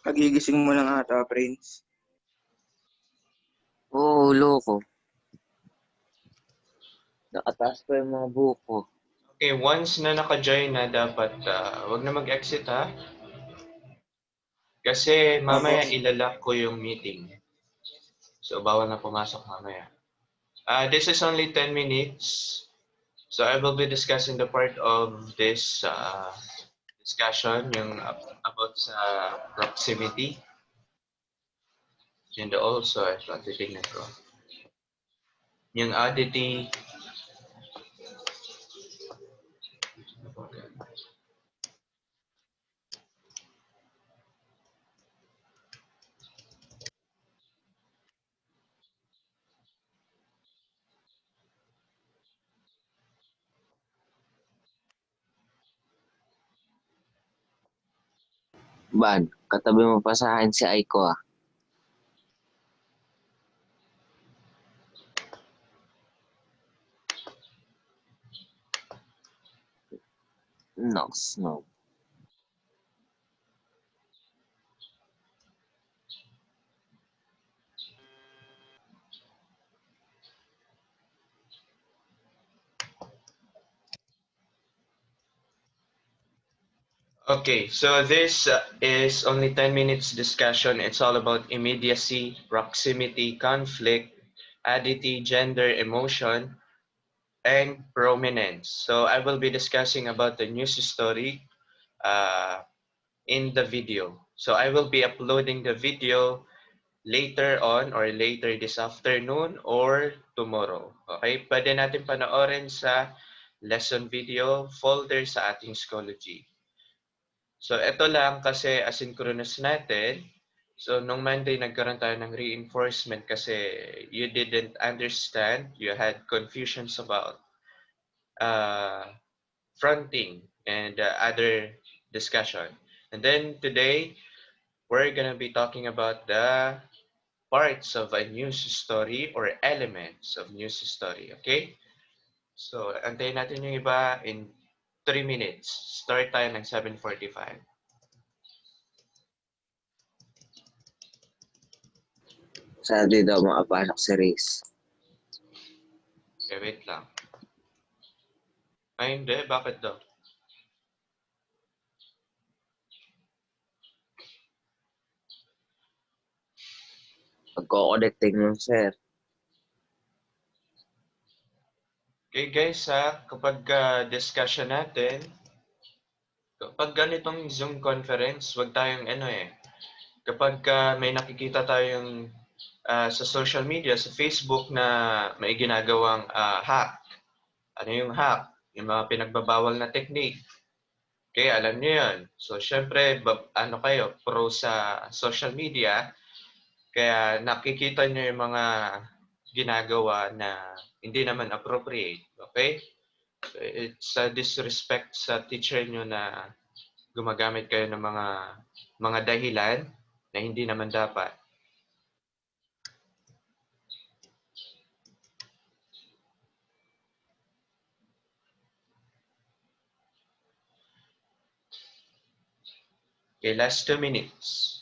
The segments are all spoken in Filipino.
Nagigising mo lang ata, Prince. Oo, loko. Nakataas pa yung mga buko. Okay, once na naka-join na, dapat wag na mag-exit ha. Kasi mamaya ilalak ko yung meeting. So, bawal na pumasok mamaya. This is only 10 minutes. So, I will be discussing the part of this discussion, yung about sa proximity. And also, ito, titignan ko. Yung oddity. Ban, katabi mo pa sa akin si Aiko ah. Nox, no. Okay, so this is only 10 minutes discussion. It's all about immediacy, proximity, conflict, adity, gender, emotion, and prominence. So I will be discussing about the news story in the video. So I will be uploading the video later on or later this afternoon or tomorrow. Okay, pwede natin panoorin sa lesson video folder sa ating Schoology. So, ito lang kasi asynchronous natin. So, nung Monday, nagkaroon tayo ng reinforcement kasi you didn't understand, you had confusions about uh, fronting and other discussion. And then today, we're gonna be talking about the parts of a news story or elements of news story, okay? So, antayin natin yung iba in 3 minutes. Start tayo ng 7:45. Saturday daw makapasok si Riz. Okay, wait lang. Ay, hindi. Bakit daw? Pagko-connecting mo, sir. Okay guys, kapag discussion natin, kapag ganitong Zoom conference, wag tayong kapag may nakikita tayong sa social media, sa Facebook na may ginagawang hack. Ano yung hack? Yung mga pinagbabawal na technique. Okay, alam niyo yun. So, syempre, ano kayo, pro sa social media, kaya nakikita niyo yung mga ginagawa na hindi naman appropriate. Okay? So, it's a disrespect sa teacher nyo na gumagamit kayo ng mga dahilan na hindi naman dapat. Okay, last 2 minutes.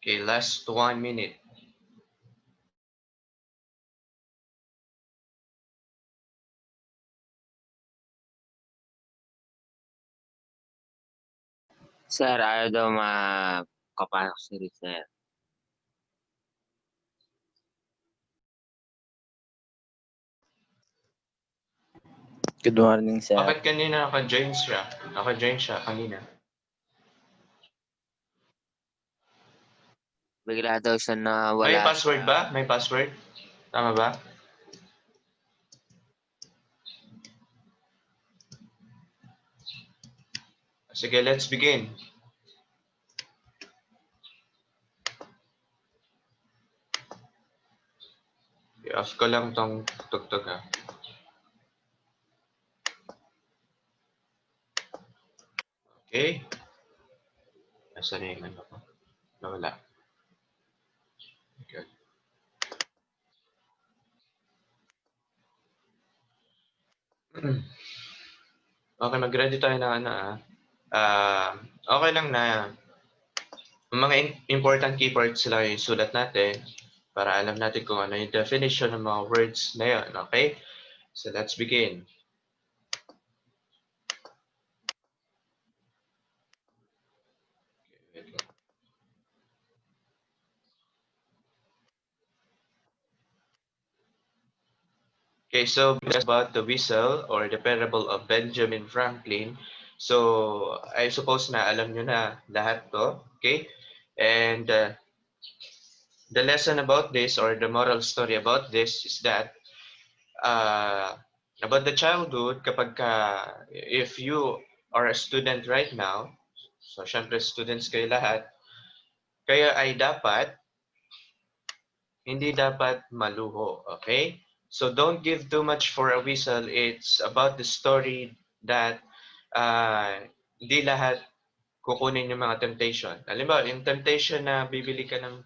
Okay, last 1 minute. Sir, ayaw daw makapasok si Riz, sir. Good morning, sir. Bakit kanina naka-join siya? Naka-join siya kanina. Bigla daw siya na May wala password ba? May password? Tama ba? Sige, let's begin. I-off ko lang tong tugtog ha. Okay. Nasaan na yung ano ko? Nawala. Okay. Okay, mag-ready tayo na ano ah. Okay lang na mga important keywords lang yung sulat natin para alam natin kung ano yung definition ng mga words na yun. Okay? So let's begin. Okay, so about the whistle or the parable of Benjamin Franklin. So I suppose na alam nyo na lahat to. Okay? And the lesson about this or the moral story about this is that about the childhood, kapag if you are a student right now, so syempre students kayo lahat, kaya ay hindi dapat maluho, okay? So don't give too much for a whistle. It's about the story that hindi lahat kukunin yung mga temptation. Halimbawa, yung temptation na bibili ka ng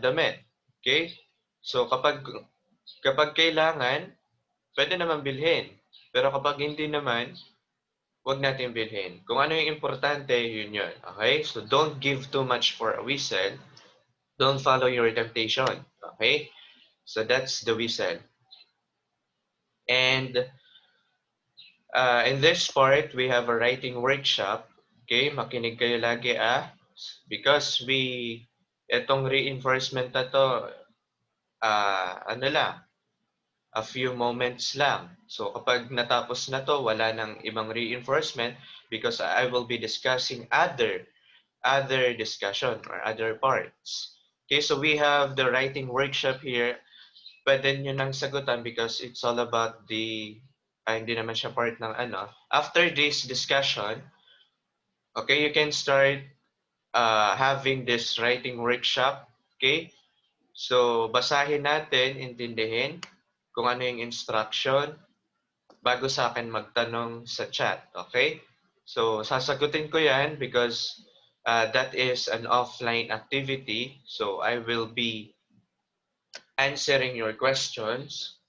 damit, okay? So kapag kailangan, pwede naman bilhin. Pero kapag hindi naman, huwag natin bilhin. Kung ano yung importante, yun yun. Okay? So don't give too much for a whistle. Don't follow your temptation. Okay? So that's the whistle. And in this part, we have a writing workshop. Okay? Makinig kayo lagi because itong reinforcement na to, ano lang, a few moments lang. So kapag natapos na to, wala nang ibang reinforcement because I will be discussing other discussion or other parts. Okay, so we have the writing workshop here. Pwede nyo nang sagutan because it's all about hindi naman siya part ng ano. After this discussion, okay, you can start having this writing workshop. Okay, so basahin natin, intindihin kung ano yung instruction bago sa akin magtanong sa chat. Okay? So, sasagutin ko yan because that is an offline activity. So, I will be answering your questions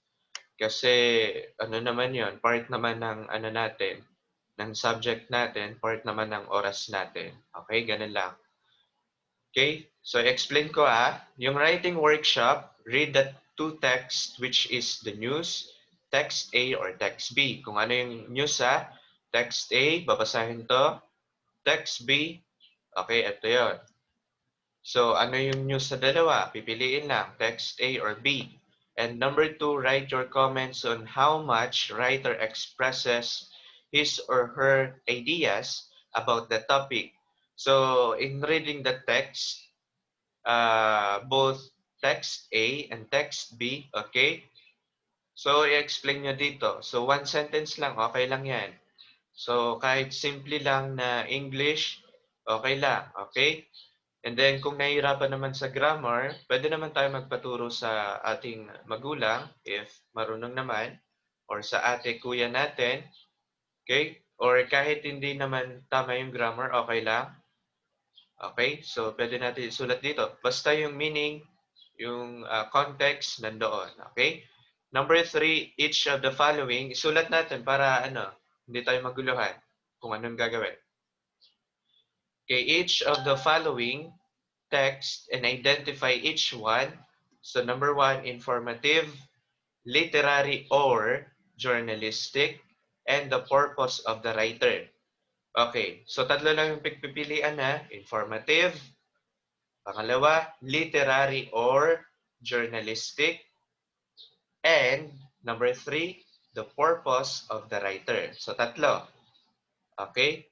kasi ano naman yon, part naman ng ano natin, ng subject natin, part naman ng oras natin. Okay? Ganun lang. Okay? So, explain ko yung writing workshop, read the two texts which is the news, text A or text B. Kung ano yung news text A, babasahin to. Text B, okay, ito yon. So, ano yung news sa dalawa? Pipiliin lang, text A or B. And number 2, write your comments on how much writer expresses his or her ideas about the topic. So, in reading the text, both text A and text B, okay? So, i-explain nyo dito. So, one sentence lang, okay lang yan. So, kahit simple lang na English, okay lang, okay? And then, kung nahihirapan naman sa grammar, pwede naman tayo magpaturo sa ating magulang, if marunong naman, or sa ate, kuya natin, okay? Or kahit hindi naman tama yung grammar, okay lang. Okay? So, pwede natin isulat dito. Basta yung meaning, yung context, nandoon. Okay? Number 3, each of the following, isulat natin para hindi tayo maguluhan kung anong gagawin. Okay, each of the following text and identify each one. So, number 1, informative, literary or journalistic, and the purpose of the writer. Okay, so tatlo lang yung pagpipilian informative, pangalawa, literary or journalistic, and number 3, the purpose of the writer. So, tatlo. Okay?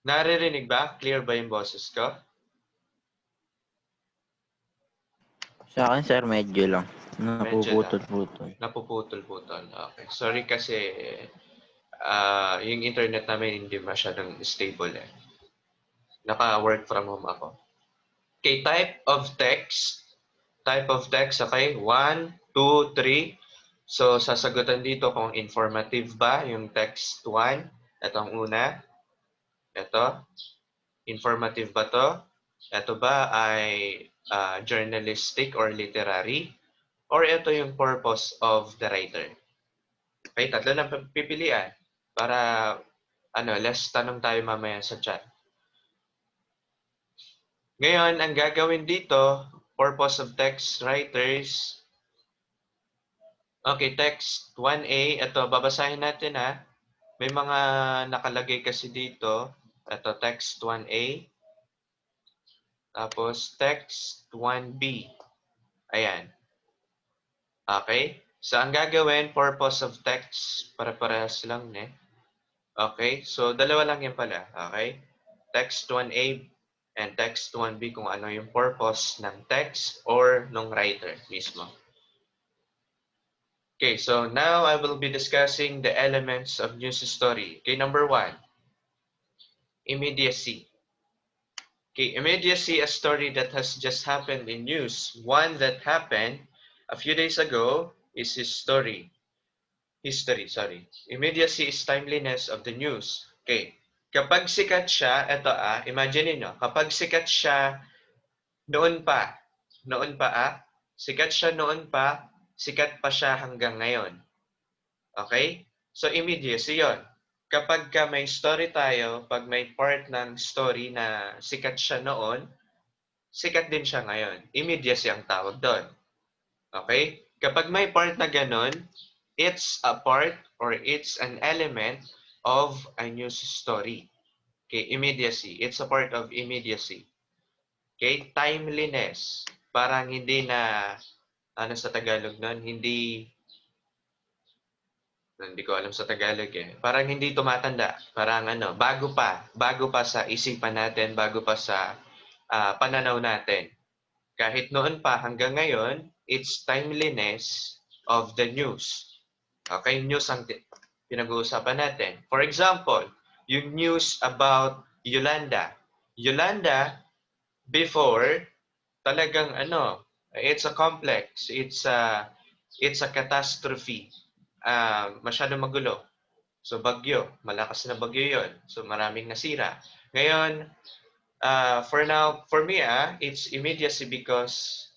Naririnig ba? Clear ba yung boses ko? Sa akin, sir, medyo lang. Medyo lang. Napuputol-putol. Napuputol-putol. Okay. Sorry kasi yung internet namin hindi masyadong stable eh. Naka-work from home ako. Okay, type of text. Type of text, okay? 1, 2, 3. So, sasagutan dito kung informative ba yung text 1. Ito ang una. Ito. Informative ba to? Ito ba ay journalistic or literary? Or ito yung purpose of the writer? Okay, tatlo lang pipilian para less tanong tayo mamaya sa chat. Ngayon, ang gagawin dito, purpose of text writers. Okay, text 1A. Ito, babasahin natin ha. May mga nakalagay kasi dito. Ito, text 1A. Tapos, text 1B. Ayan. Okay? So, ang gagawin, purpose of text, para-parehas lang, ne? Okay? So, dalawa lang yan pala. Okay? Text 1A and text 1B kung ano yung purpose ng text or ng writer mismo. Okay, so now I will be discussing the elements of news story. Okay, number 1, immediacy. Okay, immediacy, a story that has just happened in news. One that happened a few days ago is history. Immediacy is timeliness of the news. Okay, kapag sikat siya, imagine niyo, kapag sikat siya noon pa, sikat siya noon pa, sikat pa siya hanggang ngayon. Okay? So, immediacy yun. Kapag may story tayo, pag may part ng story na sikat siya noon, sikat din siya ngayon. Immediacy ang tawag doon. Okay? Kapag may part na ganun, it's a part or it's an element of a news story. Okay? Immediacy. It's a part of immediacy. Okay? Timeliness. Parang hindi na, sa Tagalog nun, hindi ko alam sa Tagalog eh. Parang hindi tumatanda. Parang bago pa sa isipan natin, bago pa sa pananaw natin. Kahit noon pa hanggang ngayon, it's timeliness of the news. Okay, news ang pinag-uusapan natin. For example, yung news about Yolanda. Yolanda, before, talagang it's a complex. It's a catastrophe. Masyado magulo. So bagyo, malakas na bagyo 'yon. So maraming nasira. Ngayon, for me, it's immediacy because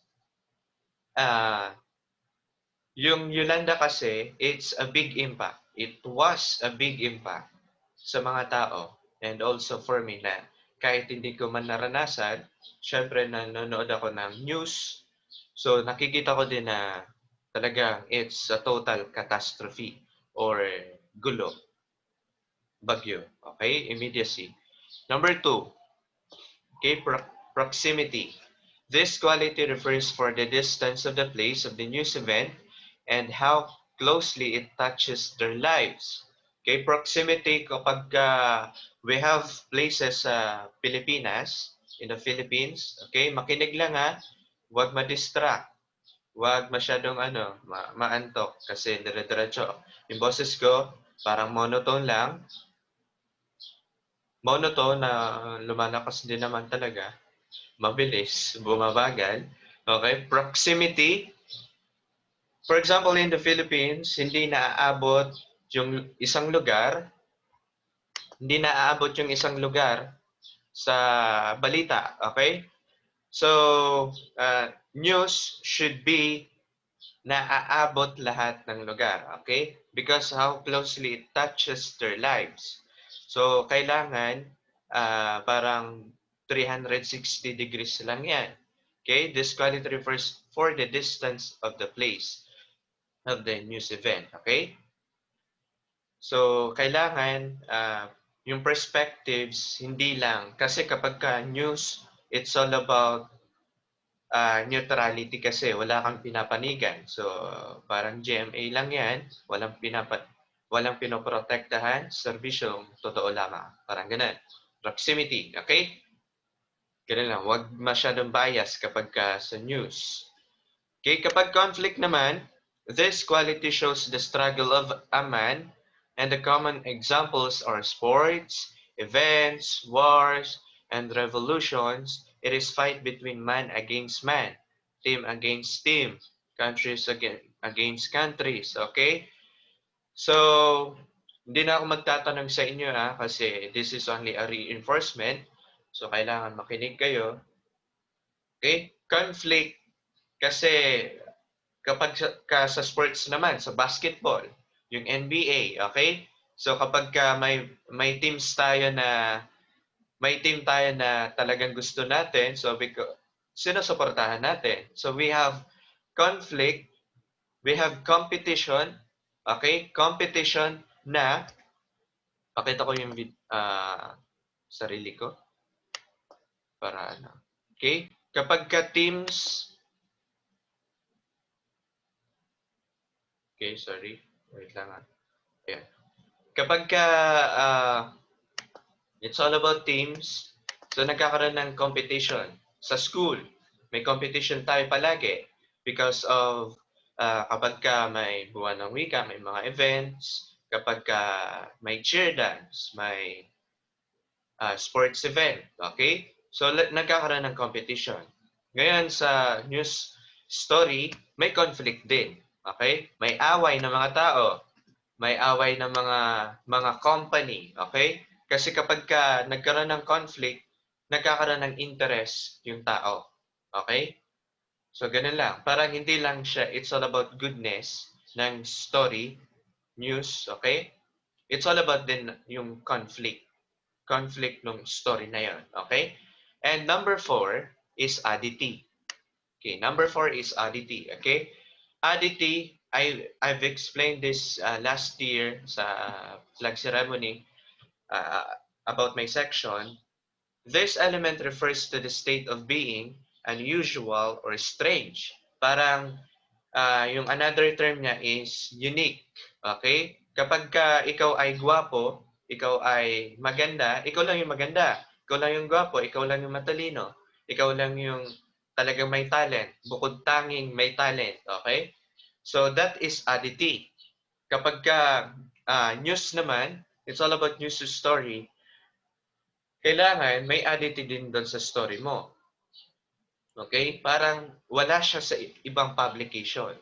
yung Yolanda kasi, it's a big impact. It was a big impact sa mga tao and also for me na kahit hindi ko man naranasan, syempre nanonood ako ng news. So nakikita ko din na talagang it's a total catastrophe or gulo. Bagyo. Okay? Immediacy. Number 2, okay, proximity. This quality refers for the distance of the place of the news event and how closely it touches their lives. Okay, proximity kapag we have places sa Pilipinas, in the Philippines, okay, makinig lang huwag ma-distract, huwag masyadong maantok kasi dire-diretso. Yung boses ko, parang monotone lang, monotone na lumalakas din naman talaga, mabilis, bumabagal. Okay, proximity. For example, in the Philippines, hindi naaabot yung isang lugar sa balita. Okay? So, news should be naaabot lahat ng lugar. Okay? Because how closely it touches their lives. So, kailangan parang 360 degrees lang yan. Okay? This quality refers for the distance of the place of the news event. Okay? So, kailangan yung perspectives, hindi lang. Kasi kapag news, it's all about neutrality kasi wala kang pinapanigan. So, parang GMA lang yan. Walang pinoprotektahan. Serbisyong totoo lamang. Parang ganun. Proximity. Okay? Ganun lang. Huwag masyadong bias kapag sa news. Okay? Kapag conflict naman, this quality shows the struggle of a man, and the common examples are sports, events, wars, and revolutions. It is fight between man against man, team against team, countries against countries. Okay? So, hindi na ako magtatanong sa inyo kasi this is only a reinforcement. So, kailangan makinig kayo. Okay? Conflict kasi kapag sa sports naman, sa basketball, yung NBA, okay? So kapag may team tayo na talagang gusto natin, so sinusuportahan natin. So we have conflict, we have competition, okay? Competition na pakita ko yung sarili ko para ano. Okay? Kapag teams. Okay, sorry. Wait lang Ayan. Kapag it's all about teams, so nagkakaroon ng competition. Sa school, may competition tayo palagi because of kapag may buwan ng wika, may mga events, kapag may cheer dance, may sports event, okay? So nagkakaroon ng competition. Ngayon sa news story, may conflict din. Okay? May away ng mga tao, may away ng mga company, okay? Kasi kapag nagkaroon ng conflict, nagkakaroon ng interest yung tao. Okay? So ganun lang. Parang hindi lang siya it's all about goodness ng story, news, okay? It's all about din yung conflict. Conflict ng story na yon, okay? And number 4 is oddity. Okay, number 4 is oddity, okay? Oddity, I've explained this last year sa flag ceremony about my section. This element refers to the state of being unusual or strange. Parang yung another term niya is unique. Okay? Kapag ikaw ay gwapo, ikaw ay maganda, ikaw lang yung maganda. Ikaw lang yung gwapo, ikaw lang yung matalino. Ikaw lang yung talagang may talent. Bukod tanging may talent. Okay? So that is oddity. Kapag news naman, it's all about news story, kailangan may oddity din doon sa story mo. Okay? Parang wala siya sa ibang publication.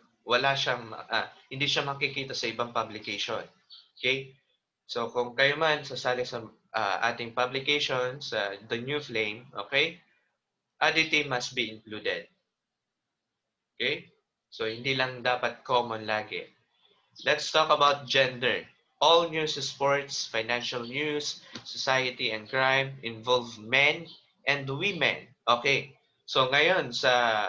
Hindi siya makikita sa ibang publication. Okay? So kung kayo man sasali sa ating publication sa The New Flame, okay? Oddity must be included. Okay? So hindi lang dapat common lagi. Let's talk about gender. All news, sports, financial news, society, and crime involve men and women. Okay. So ngayon sa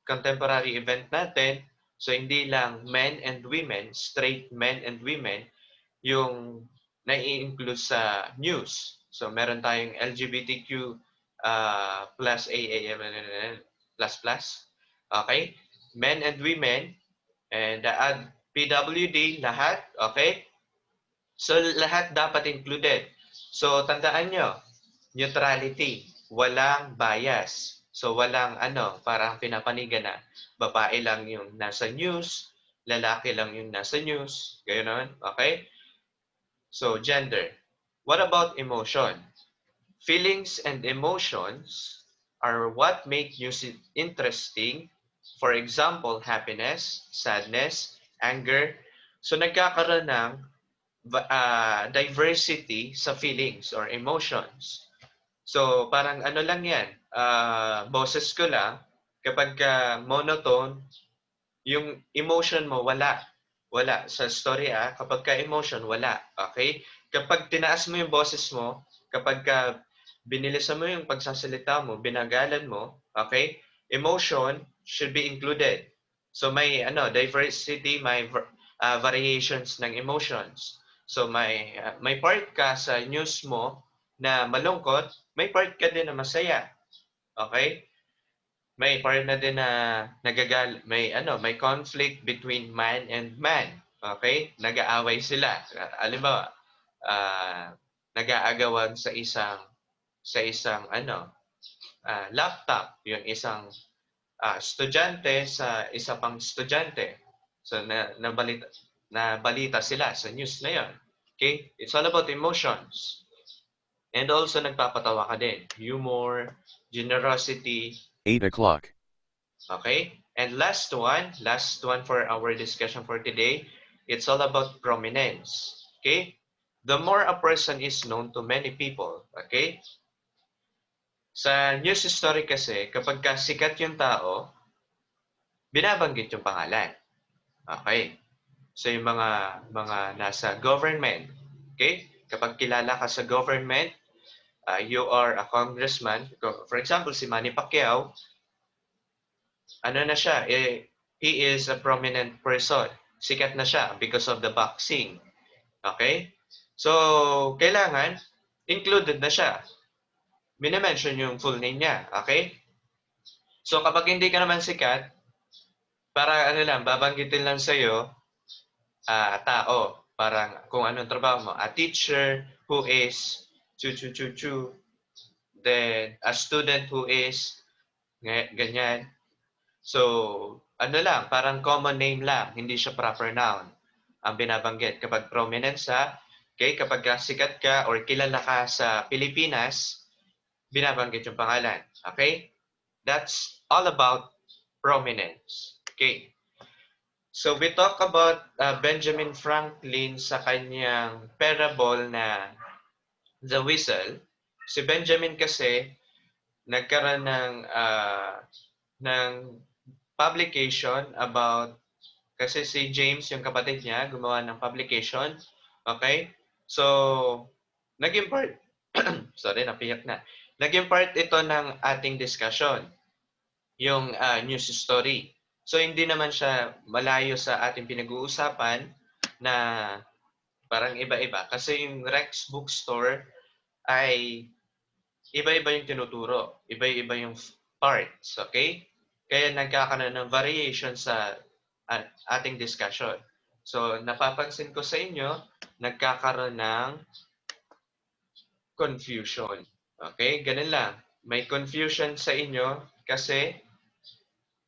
contemporary event natin, so hindi lang men and women, straight men and women, yung nai-include sa news. So meron tayong LGBTQ plus AAM plus plus. Okay? Men and women and PWD lahat, okay? So lahat dapat included. So tandaan nyo, neutrality, walang bias. So walang parang pinapanigan na babae lang yung nasa news, lalaki lang yung nasa news, ganoon, okay? So gender. What about emotion? Feelings and emotions are what make news interesting. For example, happiness, sadness, anger. So nagkakaroon ng diversity sa feelings or emotions. So parang lang yan, boses ko lang, kapag monotone, yung emotion mo wala. Wala. Sa story kapag emotion, wala. Okay? Kapag tinaas mo yung boses mo, kapag binilisan mo yung pagsasalita mo, binagalan mo, okay? Emotion should be included. So may diversity, may variations ng emotions. So may part ka sa news mo na malungkot, may part ka din na masaya. Okay? may part na din na may conflict between man and man. Okay? Nag-aaway sila. Halimbawa, nag-aagawan sa isang laptop, yung isang estudyante sa isa pang estudyante. So nabalita sila sa news na 'yon. Okay? It's all about emotions. And also nagpapatawa ka din. Humor, generosity. 8 o'clock. Okay? And last one for our discussion for today, it's all about prominence. Okay? The more a person is known to many people, okay? Sa news story kasi, kapag sikat yung tao, binabanggit yung pangalan. Okay? So yung mga nasa government, okay? Kapag kilala ka sa government, you are a congressman. For example, si Manny Pacquiao, ano na siya, he is a prominent person. Sikat na siya because of the boxing. Okay? So, kailangan, included na siya. Minimension yung full name niya. Okay? So, kapag hindi ka naman sikat, para babanggitin lang sa'yo, tao. Parang kung anong trabaho mo. A teacher who is chu. Then, a student who is ganyan. So, parang common name lang, hindi siya proper noun ang binabanggit. Kapag prominence okay, kapag sikat ka or kilala ka sa Pilipinas, binabanggit yung pangalan. Okay? That's all about prominence. Okay. So, we talk about Benjamin Franklin sa kanyang parable na The Whistle. Si Benjamin kasi, nagkaroon ng publication about, kasi si James, yung kapatid niya, gumawa ng publication. Okay? So, naging part, sorry, napiyak na. Naging part ito ng ating discussion, yung news story. So, hindi naman siya malayo sa ating pinag-uusapan na parang iba-iba. Kasi yung Rex Bookstore ay iba-iba yung tinuturo. Iba-iba yung parts. Okay? Kaya nagkakaroon ng variation sa ating discussion. So, napapansin ko sa inyo, nagkakaroon ng confusion. Okay? Ganun lang. May confusion sa inyo kasi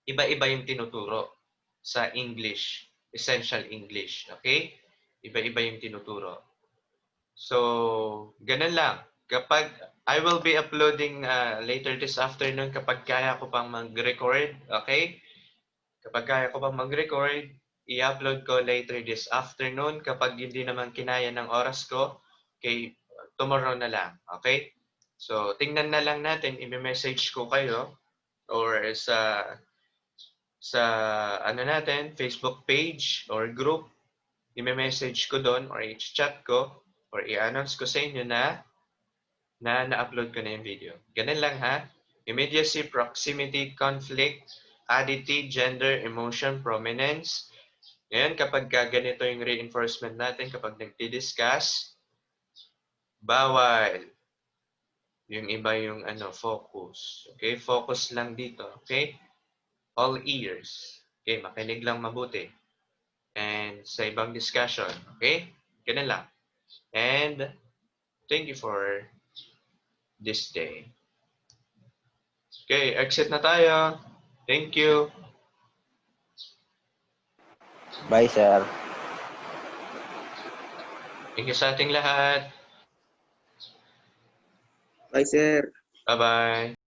iba-iba yung tinuturo sa English, essential English. Okay? Iba-iba yung tinuturo. So, ganun lang. Kapag I will be uploading later this afternoon kapag kaya ko pang mag-record, okay? Kapag kaya ko pang mag-record, i-upload ko later this afternoon. Kapag hindi naman kinaya ng oras ko, okay, tomorrow na lang, okay? So, tingnan na lang natin, i-message ko kayo or sa natin, Facebook page or group, i-message ko doon or i-chat ko or i-announce ko sa inyo na na-upload ko na yung video. Ganun lang ha. Immediacy, proximity, conflict, additive, gender, emotion, prominence. Ngayon, kapag ganito yung reinforcement natin, kapag nagdi-discuss, bawal. Yung iba yung focus. Okay? Focus lang dito. Okay? All ears. Okay? Makinig lang mabuti. And sa ibang discussion. Okay? Ganun lang. And thank you for this day. Okay, exit na tayo. Thank you. Bye, sir. Thank you sa ating lahat. Bye, sir. Bye-bye.